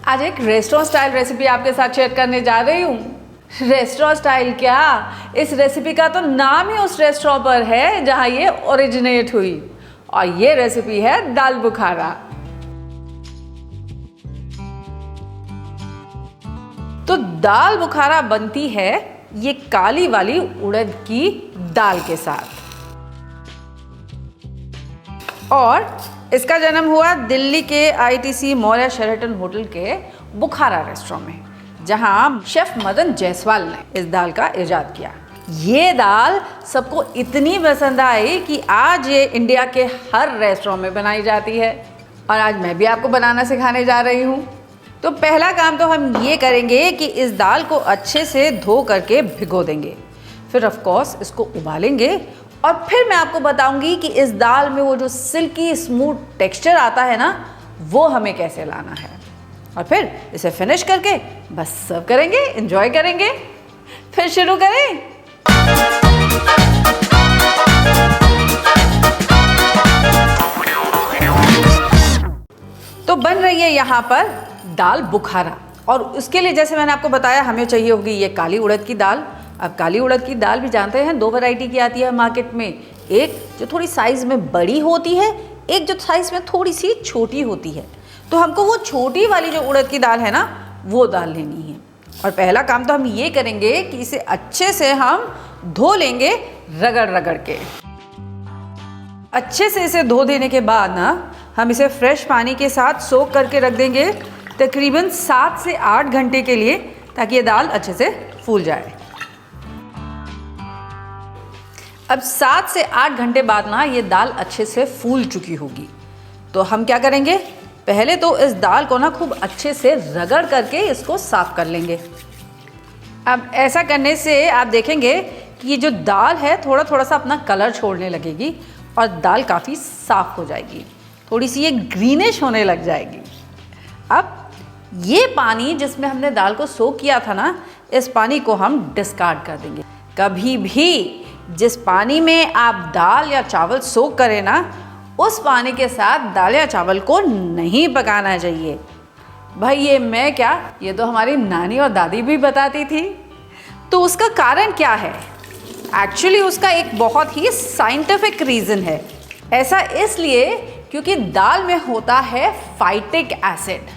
आज एक restaurant style recipe आपके साथ शेयर करने जा रही हूँ। रेस्टोरेंट स्टाइल क्या, इस रेसिपी का तो नाम ही उस रेस्टोरेंट पर है जहाँ ये ओरिजिनेट हुई, और ये रेसिपी है दाल बुखारा। तो दाल बुखारा बनती है ये काली वाली उड़द की दाल के साथ, और इसका जन्म हुआ दिल्ली के आईटीसी मौर्या शेरेटन होटल के बुखारा रेस्टोरेंट में, जहां शेफ मदन जायसवाल ने इस दाल का इजाद किया। ये दाल सबको इतनी पसंद आई कि आज ये इंडिया के हर रेस्टोरेंट में बनाई जाती है, और आज मैं भी आपको बनाना सिखाने जा रही हूँ। तो पहला काम तो हम ये करेंगे कि इस दाल को अच्छे से धो करके भिगो देंगे, फिर ऑफ कोर्स इसको उबालेंगे, और फिर मैं आपको बताऊंगी कि इस दाल में वो जो सिल्की स्मूथ टेक्सचर आता है ना, वो हमें कैसे लाना है, और फिर इसे फिनिश करके बस सर्व करेंगे, एंजॉय करेंगे। फिर शुरू करें। तो बन रही है यहाँ पर दाल बुखारा, और उसके लिए जैसे मैंने आपको बताया हमें चाहिए होगी ये काली उड़द की दाल। अब काली उड़द की दाल भी जानते हैं दो वैरायटी की आती है मार्केट में, एक जो थोड़ी साइज़ में बड़ी होती है, एक जो साइज़ में थोड़ी सी छोटी होती है। तो हमको वो छोटी वाली जो उड़द की दाल है ना, वो दाल लेनी है। और पहला काम तो हम ये करेंगे कि इसे अच्छे से हम धो लेंगे, रगड़ रगड़ के। अच्छे से इसे धो देने के बाद ना हम इसे फ्रेश पानी के साथ सोक करके रख देंगे तकरीबन 7 से 8 घंटे के लिए, ताकि ये दाल अच्छे से फूल जाए। अब 7 से 8 घंटे बाद ना ये दाल अच्छे से फूल चुकी होगी। तो हम क्या करेंगे, पहले तो इस दाल को ना खूब अच्छे से रगड़ करके इसको साफ कर लेंगे। अब ऐसा करने से आप देखेंगे कि ये जो दाल है थोड़ा थोड़ा सा अपना कलर छोड़ने लगेगी, और दाल काफ़ी साफ हो जाएगी, थोड़ी सी ये ग्रीनिश होने लग जाएगी। अब ये पानी जिसमें हमने दाल को सोक किया था ना, इस पानी को हम डिस्कार्ड कर देंगे। कभी भी जिस पानी में आप दाल या चावल सोक करें ना, उस पानी के साथ दाल या चावल को नहीं पकाना चाहिए। भाई ये मैं क्या, ये तो हमारी नानी और दादी भी बताती थी। तो उसका कारण क्या है? एक्चुअली उसका एक बहुत ही साइंटिफिक रीज़न है। ऐसा इसलिए क्योंकि दाल में होता है फाइटिक एसिड।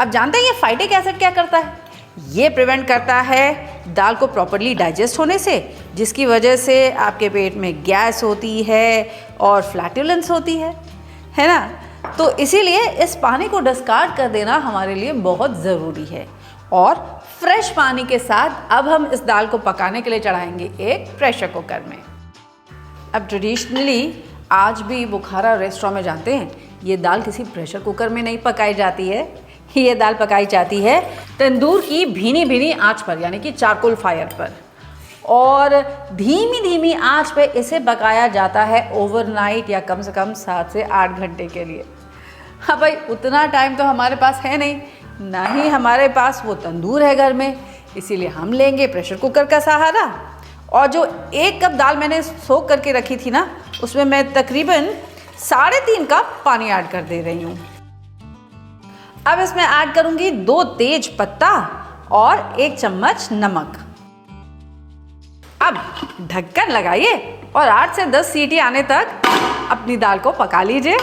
अब जानते हैं ये फाइटिक एसिड क्या करता है? ये प्रिवेंट करता है दाल को प्रॉपरली डाइजेस्ट होने से, जिसकी वजह से आपके पेट में गैस होती है और फ्लैटुलेंस होती है ना। तो इसीलिए इस पानी को डिस्कार्ड कर देना हमारे लिए बहुत ज़रूरी है। और फ्रेश पानी के साथ अब हम इस दाल को पकाने के लिए चढ़ाएंगे एक प्रेशर कुकर में। अब ट्रेडिशनली आज भी बुखारा रेस्टोरेंट में जानते हैं ये दाल किसी प्रेशर कुकर में नहीं पकाई जाती है, ये दाल पकाई जाती है तंदूर की भीनी भीनी आंच पर, यानी कि चारकोल फायर पर, और धीमी धीमी आंच पे इसे पकाया जाता है ओवरनाइट, या कम से कम 7 से 8 घंटे के लिए। हाँ भाई, उतना टाइम तो हमारे पास है नहीं, ना ही हमारे पास वो तंदूर है घर में, इसीलिए हम लेंगे प्रेशर कुकर का सहारा। और जो 1 कप दाल मैंने सोक करके रखी थी ना, उसमें मैं तकरीबन 3.5 कप पानी ऐड कर दे रही हूँ। अब इसमें ऐड करूंगी 2 तेज पत्ता और 1 चम्मच नमक। अब ढक्कन लगाइए और 8 से 10 सीटी आने तक अपनी दाल को पका लीजिए।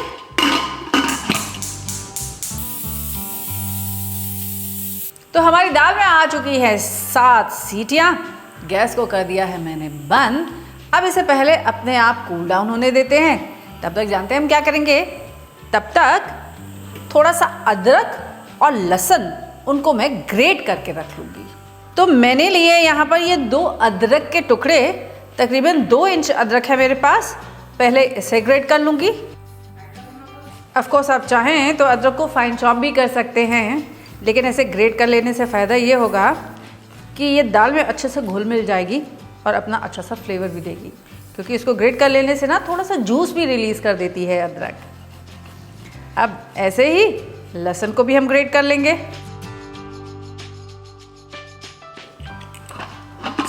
तो हमारी दाल में आ चुकी है 7 सीटियां। गैस को कर दिया है मैंने बंद। अब इसे पहले अपने आप कूल डाउन होने देते हैं। तब तक जानते हैं हम क्या करेंगे, तब तक थोड़ा सा अदरक और लहसुन उनको मैं ग्रेट करके रख लूँगी। तो मैंने लिए यहाँ पर ये 2 अदरक के टुकड़े, तकरीबन 2 इंच अदरक है मेरे पास। पहले इसे ग्रेट कर लूँगी। ऑफ कोर्स आप चाहें तो अदरक को फाइन चॉप भी कर सकते हैं, लेकिन ऐसे ग्रेट कर लेने से फ़ायदा ये होगा कि ये दाल में अच्छे से घुल मिल जाएगी और अपना अच्छा सा फ्लेवर भी देगी, क्योंकि इसको ग्रेट कर लेने से ना थोड़ा सा जूस भी रिलीज़ कर देती है अदरक। अब ऐसे ही लहसुन को भी हम ग्रेट कर लेंगे।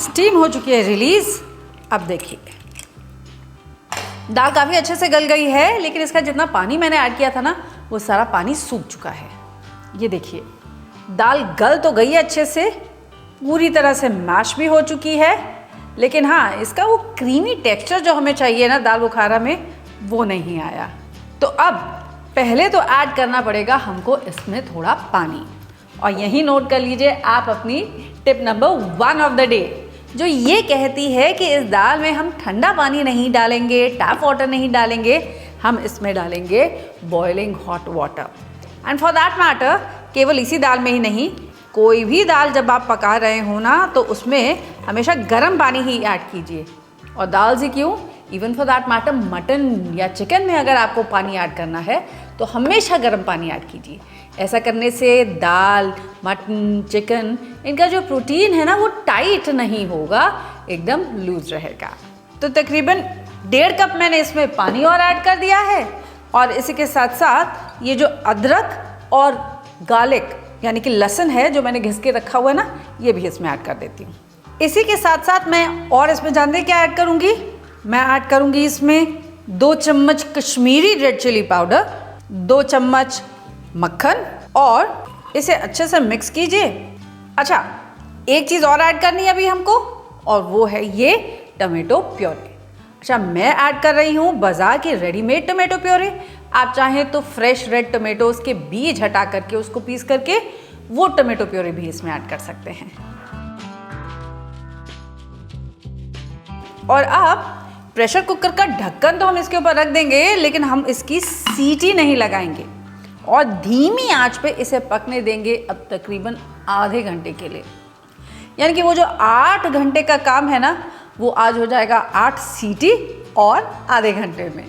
स्टीम हो चुकी है रिलीज। अब देखिए दाल काफ़ी अच्छे से गल गई है, लेकिन इसका जितना पानी मैंने ऐड किया था ना, वो सारा पानी सूख चुका है। ये देखिए, दाल गल तो गई है अच्छे से, पूरी तरह से मैश भी हो चुकी है, लेकिन हाँ इसका वो क्रीमी टेक्सचर जो हमें चाहिए ना दाल बुखारा में, वो नहीं आया। तो अब पहले तो ऐड करना पड़ेगा हमको इसमें थोड़ा पानी। और यही नोट कर लीजिए आप अपनी tip number 1 of the day, जो ये कहती है कि इस दाल में हम ठंडा पानी नहीं डालेंगे, टैप वाटर नहीं डालेंगे, हम इसमें डालेंगे boiling hot water. And for that matter केवल इसी दाल में ही नहीं, कोई भी दाल जब आप पका रहे हो ना तो उसमें हमेशा गर्म पानी ही ऐड कीजिए। और दाल से क्यों, even for that matter mutton या चिकन में अगर आपको पानी ऐड करना है तो हमेशा गर्म पानी ऐड कीजिए। ऐसा करने से दाल, मटन, चिकन, इनका जो प्रोटीन है ना वो टाइट नहीं होगा, एकदम लूज रहेगा। तो तकरीबन 1.5 कप मैंने इसमें पानी और ऐड कर दिया है। और इसी के साथ साथ ये जो अदरक और गार्लिक यानी कि लहसुन है जो मैंने घिस के रखा हुआ है ना, ये भी इसमें ऐड कर देती हूँ। इसी के साथ साथ मैं और इसमें जानते हैं क्या ऐड करूँगी, मैं ऐड करूँगी इसमें 2 चम्मच कश्मीरी रेड चिली पाउडर, 2 चम्मच मक्खन, और इसे अच्छे से मिक्स कीजिए। अच्छा, एक चीज़ और ऐड करनी है अभी हमको, और वो है ये टमेटो प्योरे। अच्छा, मैं ऐड कर रही हूँ बाज़ार की रेडीमेड टमेटो प्योरे। आप चाहें तो फ्रेश रेड टमेटोज़ के बीज हटा करके उसको पीस करके वो टमेटो प्योरे भी इसमें ऐड कर सकते हैं। और अब प्रेशर कुकर का ढक्कन तो हम इसके ऊपर रख देंगे, लेकिन हम इसकी सीटी नहीं लगाएंगे और धीमी आंच पे इसे पकने देंगे अब तकरीबन आधे घंटे के लिए। यानी कि वो जो 8 घंटे का काम है ना, वो आज हो जाएगा 8 सीटी और आधे घंटे में।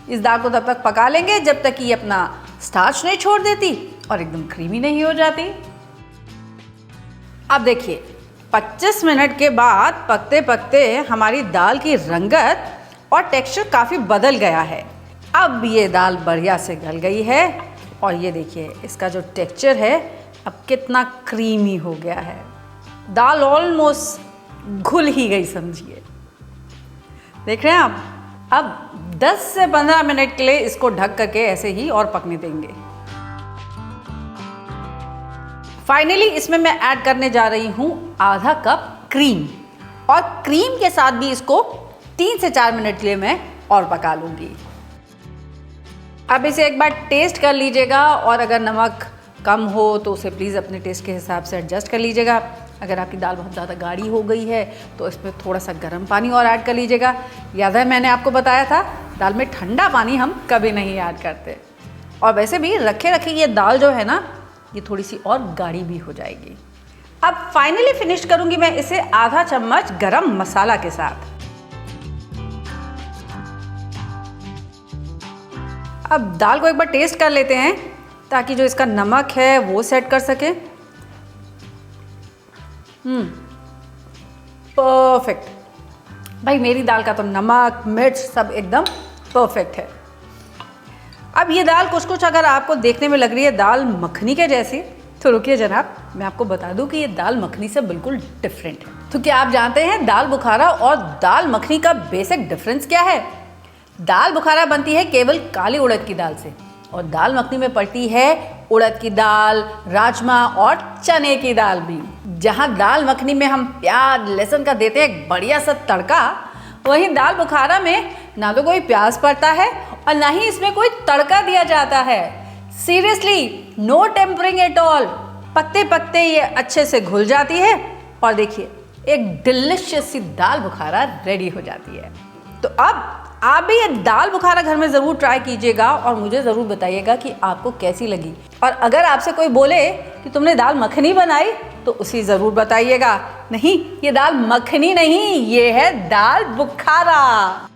इस दाल को तब तक पका लेंगे जब तक कि ये अपना स्टार्च नहीं छोड़ देती और एकदम क्रीमी नहीं हो जाती। अब देखिए 25 मिनट के बाद पकते पकते हमारी दाल की रंगत और टेक्सचर काफ़ी बदल गया है। अब ये दाल बढ़िया से गल गई है और ये देखिए इसका जो टेक्सचर है अब कितना क्रीमी हो गया है। दाल ऑलमोस्ट घुल ही गई समझिए। देख रहे हैं आप। अब 10 से 15 मिनट के लिए इसको ढक करके ऐसे ही और पकने देंगे। फाइनली इसमें मैं ऐड करने जा रही हूँ आधा कप क्रीम, और क्रीम के साथ भी इसको 3 से 4 मिनट के लिए मैं और पका लूँगी। अब इसे एक बार टेस्ट कर लीजिएगा, और अगर नमक कम हो तो उसे प्लीज़ अपने टेस्ट के हिसाब से एडजस्ट कर लीजिएगा। अगर आपकी दाल बहुत ज़्यादा गाढ़ी हो गई है तो इसमें थोड़ा सा गर्म पानी और ऐड कर लीजिएगा। याद है मैंने आपको बताया था दाल में ठंडा पानी हम कभी नहीं ऐड करते। और वैसे भी रखे रखे ये दाल जो है ना, ये थोड़ी सी और गाढ़ी भी हो जाएगी। अब फाइनली फिनिश करूँगी मैं इसे आधा चम्मच गरम मसाला के साथ। अब दाल को एक बार टेस्ट कर लेते हैं ताकि जो इसका नमक है वो सेट कर सके। परफेक्ट भाई, मेरी दाल का तो नमक मिर्च सब एकदम परफेक्ट है। अब ये दाल कुछ अगर आपको देखने में लग रही है दाल मखनी के जैसी, तो रुकिए जनाब, मैं आपको बता दूं कि ये दाल मखनी से बिल्कुल डिफरेंट है। तो क्या आप जानते हैं दाल बुखारा और दाल मखनी का बेसिक डिफरेंस क्या है? दाल बुखारा बनती है केवल काली उड़द की दाल से, और दाल मखनी में पड़ती है उड़द की दाल, राजमा और चने की दाल भी। जहाँ दाल मखनी में हम प्याज लहसुन का देते हैं एक बढ़िया सा तड़का, वहीं दाल बुखारा में ना तो कोई प्याज पड़ता है और ना ही इसमें कोई तड़का दिया जाता है। Seriously no tempering at all. पकते पकते ये अच्छे से घुल जाती है और देखिए एक डिलिशियस सी दाल बुखारा रेडी हो जाती है। तो अब आप भी ये दाल बुखारा घर में ज़रूर ट्राई कीजिएगा और मुझे ज़रूर बताइएगा कि आपको कैसी लगी। और अगर आपसे कोई बोले कि तुमने दाल मखनी बनाई तो उसी ज़रूर बताइएगा। नहीं, ये दाल मखनी नहीं, ये है दाल बुखारा।